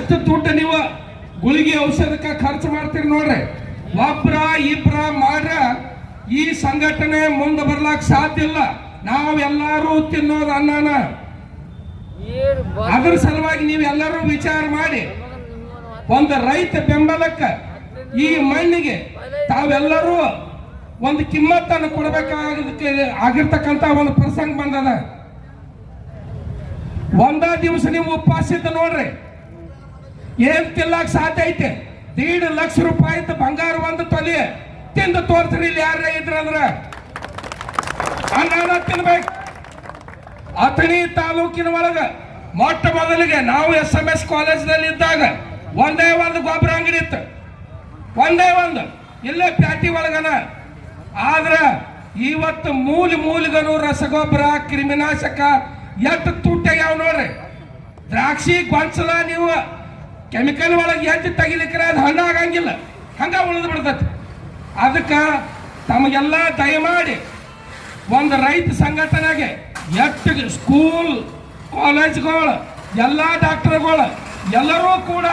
ಎಷ್ಟು ದುಡ್ಡು ನೀವು ಗುಳಿಗೆ ಔಷಧಕ್ಕೆ ಖರ್ಚು ಮಾಡ್ತೀರಿ ನೋಡ್ರಿ. ಒಬ್ರ ಇಬ್ರ ಮಾಡ್ರ ಈ ಸಂಘಟನೆ ಮುಂದೆ ಬರ್ಲಾಕ್ ಸಾಧ್ಯ ಇಲ್ಲ. ನಾವೆಲ್ಲರೂ ತಿನ್ನೋದು ಅನ್ನನ. ಅದ್ರ ಸಲುವಾಗಿ ನೀವೆಲ್ಲರೂ ವಿಚಾರ ಮಾಡಿ ಒಂದು ರೈತ ಬೆಂಬಲಕ್ಕ ಈ ಮಣ್ಣಿಗೆ ತಾವೆಲ್ಲರೂ ಒಂದು ಕಿಮ್ಮತ್ತನ್ನು ಕೊಡಬೇಕಾಗದಕ್ಕೆ ಆಗಿರ್ತಕ್ಕಂತ ಒಂದು ಪ್ರಸಂಗ ಬಂದದ. ಒಂದ ದಿವಸ ನೀವು ಉಪವಾಸ ಇದ್ದ ನೋಡ್ರಿ, ಏನ್ ತಿನ್ನಕ್ ಸಾಧ್ಯ ಐತೆ? 1.5 ಲಕ್ಷ ರೂಪಾಯಿ ಬಂಗಾರ ಒಂದು ತೊಲೆ ತಿಂದು ತೋರ್ಸ್ರಿ. ಇಲ್ಲಿ ಯಾರೇ ಇದ್ರಂದ್ರ ಅನ್ನ ತಿನ್ಬೇಕು. ಅಥಣಿ ತಾಲೂಕಿನ ಒಳಗ ಮೊಟ್ಟ ಮೊದಲಿಗೆ ನಾವು SMS ಕಾಲೇಜ್ನಲ್ಲಿ ಇದ್ದಾಗ ಒಂದೇ ಒಂದು ಗೊಬ್ಬರ ಅಂಗಡಿ ಇತ್ತು, ಒಂದೇ ಒಂದು ಇಲ್ಲೇ ಪ್ಯಾಟಿ ಒಳಗನ. ಆದ್ರ ಇವತ್ತು ಮೂಲಿಗನು ರಸಗೊಬ್ಬರ, ಕ್ರಿಮಿನಾಶಕ ಎಷ್ಟು ತುಟ್ಟಾಗ್ಯಾವ ನೋಡ್ರಿ. ದ್ರಾಕ್ಷಿ ಗೊಂಚಲ ನೀವು ಕೆಮಿಕಲ್ ಒಳಗೆ ಎದ್ದು ತೆಗಿಲಿಕ್ರೆ ಅದು ಹಣ್ಣು ಆಗಂಗಿಲ್ಲ, ಹಂಗ ಉಳಿದು ಬಿಡ್ತೈತಿ. ಅದಕ್ಕೆ ತಮಗೆಲ್ಲ ದಯಮಾಡಿ ಒಂದು ರೈತ ಸಂಘಟನೆಗೆ ಎಷ್ಟು ಸ್ಕೂಲ್ ಕಾಲೇಜ್ಗಳು ಎಲ್ಲ ಡಾಕ್ಟರ್ಗಳು ಎಲ್ಲರೂ ಕೂಡ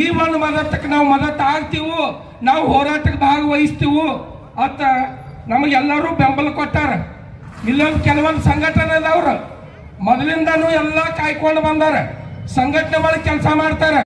ಈ ಒಂದು ಮದತ್ತಕ್ಕೆ ನಾವು ಮದತ್ತು ಆಗ್ತೀವಿ, ನಾವು ಹೋರಾಟಕ್ಕೆ ಭಾಗವಹಿಸ್ತೀವಿ ಅಂತ ನಮಗೆಲ್ಲರೂ ಬೆಂಬಲ ಕೊಟ್ಟಾರ. ಇಲ್ಲೊಂದು ಕೆಲವೊಂದು ಸಂಘಟನೆ ಅದಾವ್ರು ಮೊದಲಿಂದನೂ ಎಲ್ಲ ಕಾಯ್ಕೊಂಡು ಬಂದಾರ, ಸಂಘಟನೆ ಒಳಗೆ ಕೆಲಸ ಮಾಡ್ತಾರೆ.